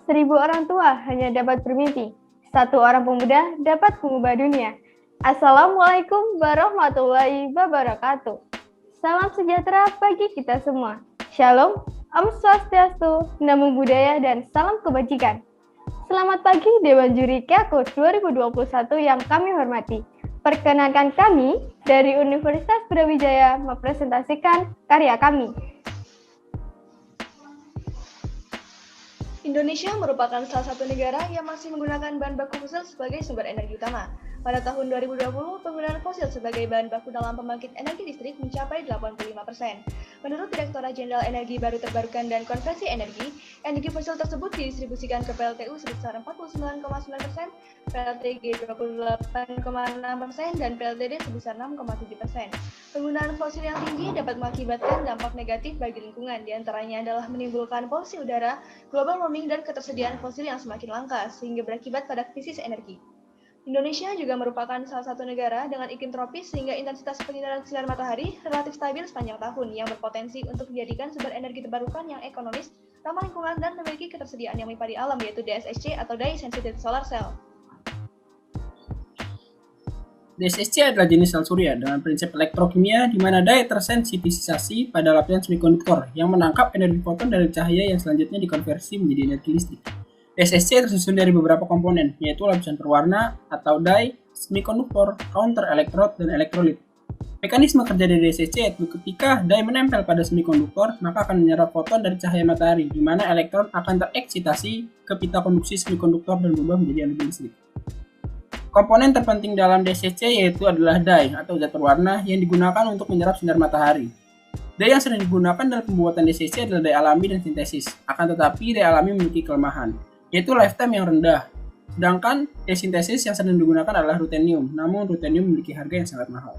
1000 orang tua hanya dapat bermimpi. 1 orang pemuda dapat mengubah dunia. Assalamualaikum warahmatullahi wabarakatuh. Salam sejahtera bagi kita semua. Shalom, Om Swastiastu, Namo Buddhaya, dan salam kebajikan. Selamat pagi Dewan Juri Keako 2021 yang kami hormati. Perkenankan kami dari Universitas Brawijaya mempresentasikan karya kami. Indonesia merupakan salah satu negara yang masih menggunakan bahan baku fosil sebagai sumber energi utama. Pada tahun 2020, penggunaan fosil sebagai bahan baku dalam pembangkit energi listrik mencapai 85%. Menurut Direktorat Jenderal Energi Baru Terbarukan dan Konversi energi fosil tersebut didistribusikan ke PLTU sebesar 49,9%, PLTG 28,6%, dan PLTD sebesar 6,7%. Penggunaan fosil yang tinggi dapat mengakibatkan dampak negatif bagi lingkungan, diantaranya adalah menimbulkan polusi udara, global warming, dan ketersediaan fosil yang semakin langka, sehingga berakibat pada krisis energi. Indonesia juga merupakan salah satu negara dengan iklim tropis sehingga intensitas penyinaran sinar matahari relatif stabil sepanjang tahun yang berpotensi untuk dijadikan sumber energi terbarukan yang ekonomis, ramah lingkungan, dan memiliki ketersediaan yang melimpah di alam, yaitu DSSC atau Dye Sensitive Solar Cell. DSSC adalah jenis sel surya dengan prinsip elektrokimia di mana dye tersensitisasi pada lapisan semikonduktor yang menangkap energi foton dari cahaya yang selanjutnya dikonversi menjadi energi listrik. DSSC tersusun dari beberapa komponen, yaitu lapisan berwarna atau dye, semikonduktor, counter elektrod, dan elektrolit. Mekanisme kerja dari DSSC yaitu ketika dye menempel pada semikonduktor, maka akan menyerap foton dari cahaya matahari, di mana elektron akan tereksitasi ke pita konduksi semikonduktor dan berubah menjadi energi listrik. Komponen terpenting dalam DSSC yaitu adalah dye atau zat berwarna yang digunakan untuk menyerap sinar matahari. Dye yang sering digunakan dalam pembuatan DSSC adalah dye alami dan sintesis, akan tetapi dye alami memiliki kelemahan, yaitu lifetime yang rendah. Sedangkan dye sintesis yang sering digunakan adalah ruthenium, namun ruthenium memiliki harga yang sangat mahal.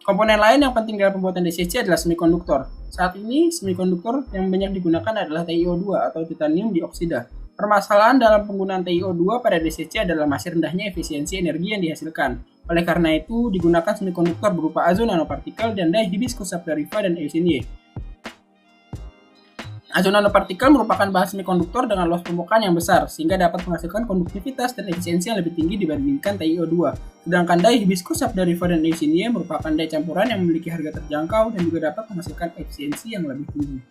Komponen lain yang penting dalam pembuatan DSSC adalah semikonduktor. Saat ini, semikonduktor yang banyak digunakan adalah TiO2 atau titanium dioksida. Permasalahan dalam penggunaan TiO2 pada DSSC adalah masih rendahnya efisiensi energi yang dihasilkan. Oleh karena itu, digunakan semikonduktor berupa azo nanopartikel dan dye hibiscus sabdarifa dan Eosin Y. Azo nanopartikel merupakan bahan semikonduktor dengan luas permukaan yang besar, sehingga dapat menghasilkan konduktivitas dan efisiensi yang lebih tinggi dibandingkan TiO2. Sedangkan dye hibiscus sabdarifa dan Eosin Y merupakan dye campuran yang memiliki harga terjangkau dan juga dapat menghasilkan efisiensi yang lebih tinggi.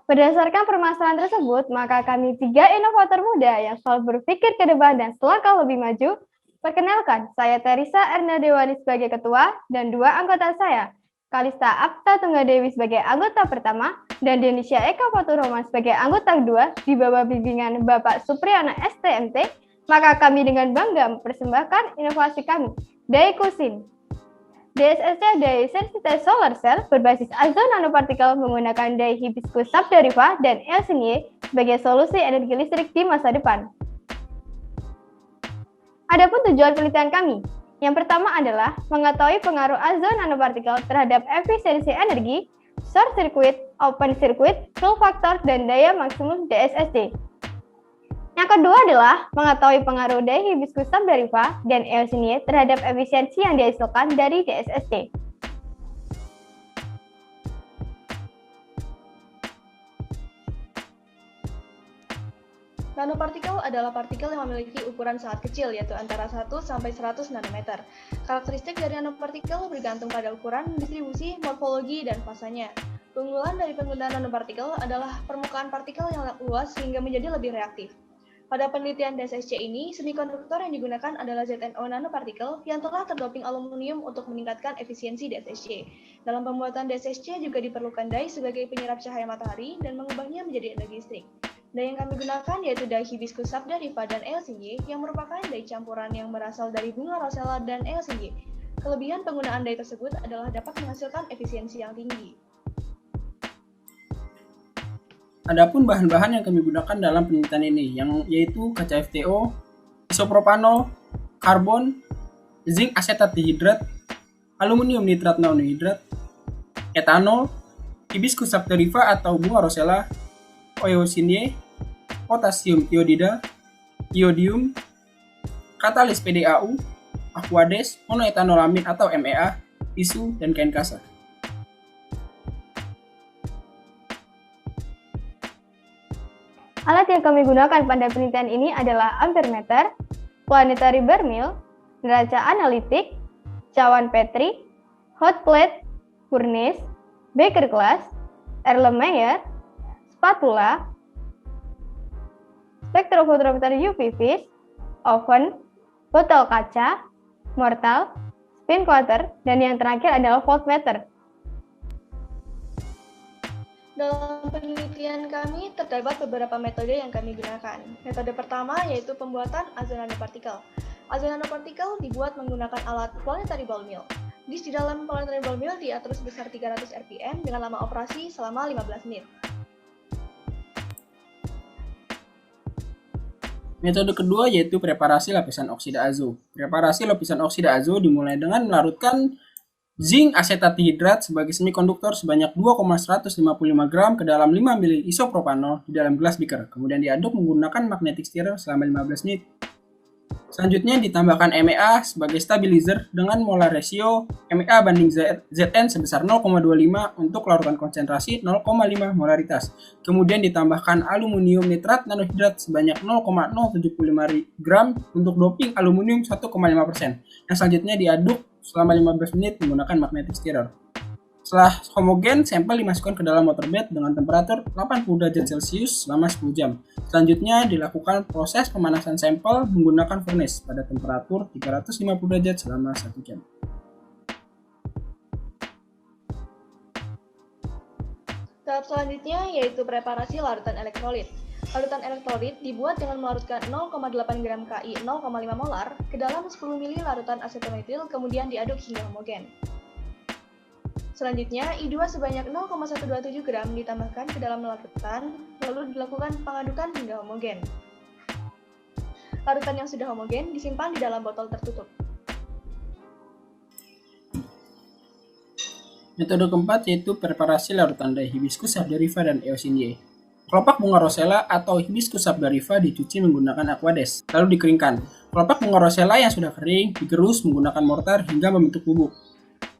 Berdasarkan permasalahan tersebut, maka kami 3 inovator muda yang selalu berpikir ke depan dan selangkah lebih maju. Perkenalkan, saya Teresa Ernadewani sebagai ketua dan 2 anggota saya, Kalista Apta Tunggadewi sebagai anggota pertama dan Denisha Eka Faturoman sebagai anggota kedua di bawah bimbingan Bapak Supriyana STMT, maka kami dengan bangga mempersembahkan inovasi kami, Dye Kusin. DSSC Dye Sensitive Solar Cell berbasis azo nanopartikel menggunakan dye hibiscus sabdarifa dan Eosin Y sebagai solusi energi listrik di masa depan. Adapun tujuan penelitian kami, yang pertama adalah mengetahui pengaruh azo nanopartikel terhadap efisiensi energi, short circuit, open circuit, fill factor, dan daya maksimum DSSC. Yang kedua adalah mengetahui pengaruh dye hibiscus sabdarifa dan Eosin Y terhadap efisiensi yang dihasilkan dari DSSC. Nanopartikel adalah partikel yang memiliki ukuran sangat kecil, yaitu antara 1 sampai 100 nanometer. Karakteristik dari nanopartikel bergantung pada ukuran, distribusi, morfologi, dan fasanya. Keunggulan dari penggunaan nanopartikel adalah permukaan partikel yang luas sehingga menjadi lebih reaktif. Pada penelitian DSSC ini, semikonduktor yang digunakan adalah ZNO nanopartikel yang telah terdoping aluminium untuk meningkatkan efisiensi DSSC. Dalam pembuatan DSSC juga diperlukan dye sebagai penyerap cahaya matahari dan mengubahnya menjadi energi listrik. Dye yang kami gunakan yaitu dye hibiscus sabdarifa dan Eosin Y yang merupakan dye campuran yang berasal dari bunga rosella dan Eosin Y. Kelebihan penggunaan dye tersebut adalah dapat menghasilkan efisiensi yang tinggi. Adapun bahan-bahan yang kami gunakan dalam penelitian ini, yaitu kaca FTO, isopropanol, karbon, zinc asetat dihidrat, aluminium nitrat non-hidrat, etanol, hibiscus sabdarifa atau bunga rosella, Eosin Y, potasium iodida, iodium, katalis PDAU, aquades, monoetanolamin atau MEA, tisu, dan kain kasa. Alat yang kami gunakan pada penelitian ini adalah ampermeter, planetary barmil, neraca analitik, cawan Petri, hot plate, furnace, beaker glass, Erlenmeyer, spatula, spektrofotometer UV vis, oven, botol kaca, mortal, spin coater, dan yang terakhir adalah voltmeter. Dalam penelitian kami, terdapat beberapa metode yang kami gunakan. Metode pertama yaitu pembuatan ozon nanopartikel. Ozon nanopartikel dibuat menggunakan alat planetary ball mill. Dis di dalam planetary ball mill diatur sebesar 300 rpm dengan lama operasi selama 15 menit. Metode kedua yaitu preparasi lapisan oksida azo. Preparasi lapisan oksida azo dimulai dengan melarutkan zinc asetat dihidrat sebagai semikonduktor sebanyak 2,155 gram ke dalam 5 ml isopropanol di dalam gelas beaker. Kemudian diaduk menggunakan magnetic stirrer selama 15 menit. Selanjutnya ditambahkan MEA sebagai stabilizer dengan molar ratio MEA banding Zn sebesar 0,25 untuk larutan konsentrasi 0,5 molaritas. Kemudian ditambahkan aluminium nitrat nanohidrat sebanyak 0,075 gram untuk doping aluminium 1,5%. Yang selanjutnya diaduk selama 15 menit menggunakan magnetic stirrer. Setelah homogen, sampel dimasukkan ke dalam water bed dengan temperatur 80 derajat Celcius selama 10 jam. Selanjutnya dilakukan proses pemanasan sampel menggunakan furnace pada temperatur 350 derajat selama 1 jam. Tahap selanjutnya yaitu preparasi larutan elektrolit. Larutan elektrolit dibuat dengan melarutkan 0,8 gram Ki 0,5 molar ke dalam 10 ml larutan asetonitrile kemudian diaduk hingga homogen. Selanjutnya, I2 sebanyak 0,127 gram ditambahkan ke dalam larutan, lalu dilakukan pengadukan hingga homogen. Larutan yang sudah homogen disimpan di dalam botol tertutup. Metode keempat yaitu preparasi larutan dye hibiscus sabdarifa dan eosinea. Kelopak bunga rosella atau hibiscus sabdarifa dicuci menggunakan aquades, lalu dikeringkan. Kelopak bunga rosella yang sudah kering digerus menggunakan mortar hingga membentuk bubuk.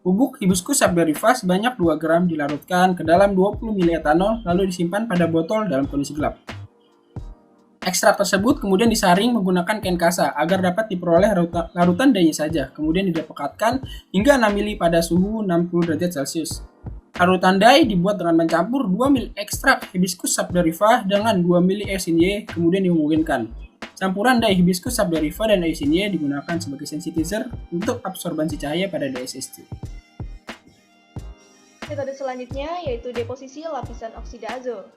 Bubuk hibiscus sabdarifa sebanyak 2 gram dilarutkan ke dalam 20 ml etanol lalu disimpan pada botol dalam kondisi gelap. Ekstrak tersebut kemudian disaring menggunakan kain kasa agar dapat diperoleh larutan dye saja, kemudian didepekatkan hingga 6 ml pada suhu 60 derajat Celcius. Larutan dye dibuat dengan mencampur 2 ml ekstrak hibiscus sabdarifa dengan 2 ml eosinea kemudian dihomogenkan. Campuran dye hibiscus sabdarifa dan eosinea digunakan sebagai sensitizer untuk absorbansi cahaya pada DSSC. Metode selanjutnya yaitu deposisi lapisan oksida azo.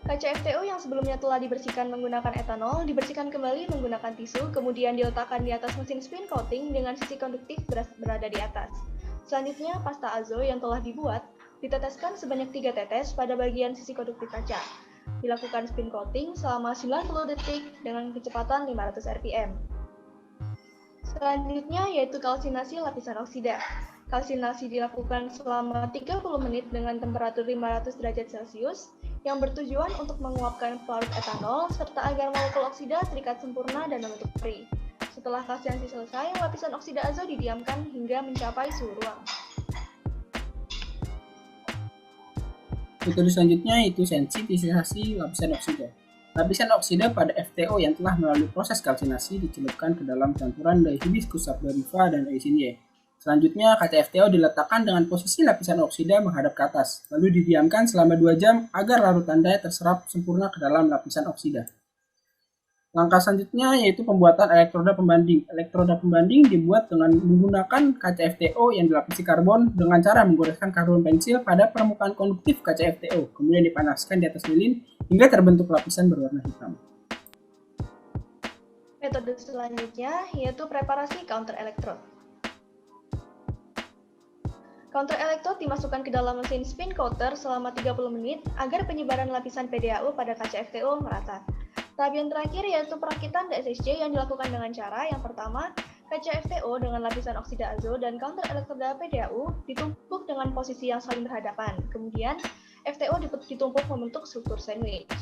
Kaca FTO yang sebelumnya telah dibersihkan menggunakan etanol dibersihkan kembali menggunakan tisu, kemudian diletakkan di atas mesin spin coating dengan sisi konduktif berada di atas. Selanjutnya, pasta azo yang telah dibuat diteteskan sebanyak 3 tetes pada bagian sisi konduktif kaca. Dilakukan spin coating selama 90 detik dengan kecepatan 500 rpm. Selanjutnya yaitu kalsinasi lapisan oksida. Kalsinasi dilakukan selama 30 menit dengan temperatur 500 derajat Celcius yang bertujuan untuk menguapkan pelarut etanol serta agar molekul oksida terikat sempurna dan membentuk peri. Setelah kalsinasi selesai, lapisan oksida azo didiamkan hingga mencapai suhu ruang. Metode selanjutnya yaitu sensitisasi lapisan oksida. Lapisan oksida pada FTO yang telah melalui proses kalsinasi dicelupkan ke dalam campuran dye hibiscus sabdarifa dan eosinea. Selanjutnya, kaca FTO diletakkan dengan posisi lapisan oksida menghadap ke atas, lalu didiamkan selama 2 jam agar larutan dye terserap sempurna ke dalam lapisan oksida. Langkah selanjutnya yaitu pembuatan elektroda pembanding. Elektroda pembanding dibuat dengan menggunakan kaca FTO yang dilapisi karbon dengan cara menggoreskan karbon pensil pada permukaan konduktif kaca FTO, kemudian dipanaskan di atas lilin hingga terbentuk lapisan berwarna hitam. Metode selanjutnya yaitu preparasi counter electrode. Counter electrode dimasukkan ke dalam mesin spin coater selama 30 menit agar penyebaran lapisan PDAU pada kaca FTO merata. Tahap yang terakhir yaitu perakitan DSSC yang dilakukan dengan cara yang pertama, kaca FTO dengan lapisan oksida azo dan counter elektroda PDAU ditumpuk dengan posisi yang saling berhadapan. Kemudian, FTO ditumpuk membentuk struktur sandwich.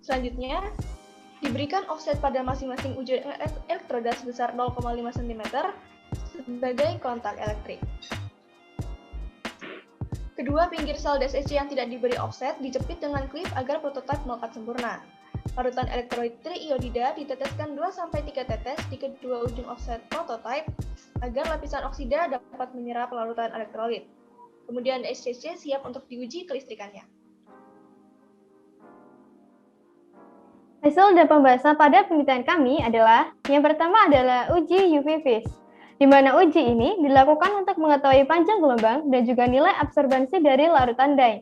Selanjutnya, diberikan offset pada masing-masing ujung elektroda sebesar 0,5 cm sebagai kontak elektrik. Kedua, pinggir sel DSSC yang tidak diberi offset dijepit dengan klip agar prototipe melekat sempurna. Larutan elektrolit triiodida diteteskan 2-3 tetes di kedua ujung offset prototipe agar lapisan oksida dapat menyerap larutan elektrolit. Kemudian DSCC siap untuk diuji kelistrikannya. Hasil dan pembahasan pada penelitian kami adalah, yang pertama adalah uji UV phase, di mana uji ini dilakukan untuk mengetahui panjang gelombang dan juga nilai absorbansi dari larutan dye.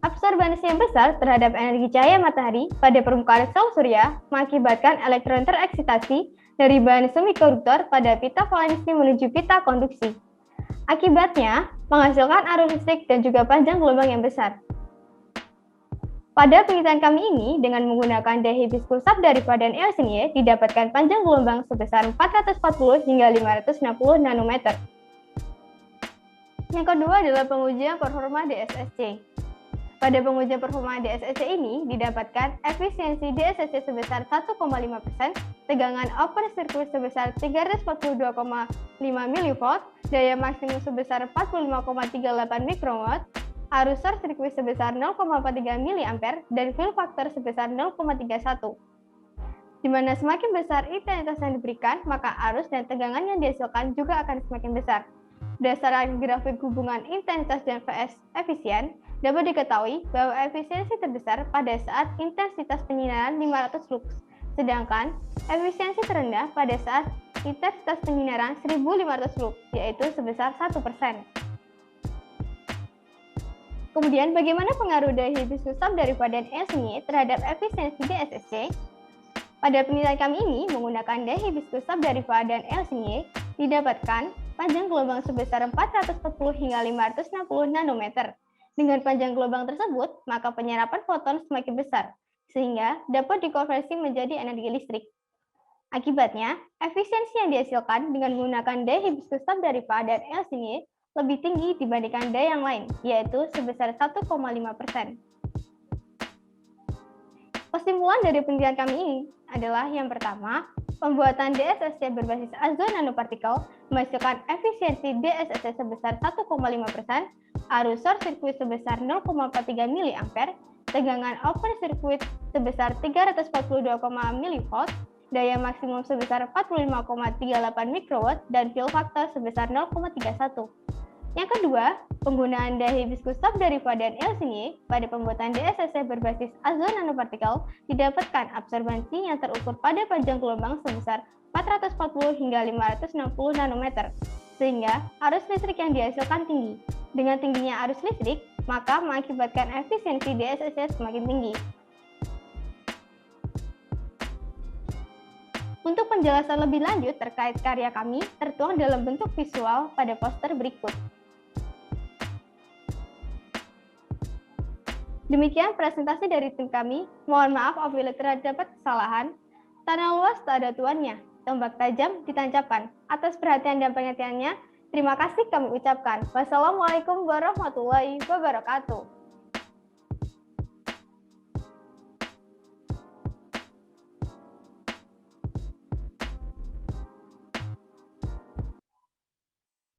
Absorbansi yang besar terhadap energi cahaya matahari pada permukaan sel surya mengakibatkan elektron tereksitasi dari bahan semikonduktor pada pita valensi menuju pita konduksi. Akibatnya, menghasilkan arus listrik dan juga panjang gelombang yang besar. Pada penelitian kami ini, dengan menggunakan dye hibiscus dari padan Eosinea, didapatkan panjang gelombang sebesar 440 hingga 560 nanometer. Yang kedua adalah pengujian performa DSSC. Pada pengujian performa DSSC ini, didapatkan efisiensi DSSC sebesar 1,5%, tegangan open circuit sebesar 342,5 mV, daya maksimum sebesar 45,38 mikrowatt, arus short circuit sebesar 0,43 mA, dan fill factor sebesar 0,31. Di mana semakin besar intensitas yang diberikan, maka arus dan tegangan yang dihasilkan juga akan semakin besar. Berdasarkan grafik hubungan intensitas dan Vs efisien, dapat diketahui bahwa efisiensi terbesar pada saat intensitas penyinaran 500 lux, sedangkan efisiensi terendah pada saat intensitas penyinaran 1500 lux, yaitu sebesar 1%. Kemudian, bagaimana pengaruh dye hibiscus dari padan Eosinea terhadap efisiensi DSSC? Pada penelitian kami ini, menggunakan dye hibiscus dari padan Eosinea, didapatkan panjang gelombang sebesar 440 hingga 560 nanometer. Dengan panjang gelombang tersebut, maka penyerapan foton semakin besar, sehingga dapat dikonversi menjadi energi listrik. Akibatnya, efisiensi yang dihasilkan dengan menggunakan dye hibiscus dari padan Eosinea lebih tinggi dibandingkan dye yang lain, yaitu sebesar 1,5%. Kesimpulan dari penelitian kami ini adalah yang pertama, pembuatan DSSC berbasis azon nanopartikel menghasilkan efisiensi DSSC sebesar 1,5%, arus short circuit sebesar 0,43 mA, tegangan open circuit sebesar 342,0 mV, daya maksimum sebesar 45,38 mikrowatt, dan fill factor sebesar 0,31. Yang kedua, penggunaan dye hibiscus dari padan Eosinea pada pembuatan DSSC berbasis azon nanopartikel didapatkan absorbansi yang terukur pada panjang gelombang sebesar 440 hingga 560 nanometer, sehingga arus listrik yang dihasilkan tinggi. Dengan tingginya arus listrik, maka mengakibatkan efisiensi DSSC semakin tinggi. Untuk penjelasan lebih lanjut terkait karya kami, tertuang dalam bentuk visual pada poster berikut. Demikian presentasi dari tim kami. Mohon maaf apabila terdapat kesalahan. Tanah luas tak ada tuannya, tombak tajam ditancapkan. Atas perhatian dan pengertiannya, terima kasih kami ucapkan. Wassalamualaikum warahmatullahi wabarakatuh.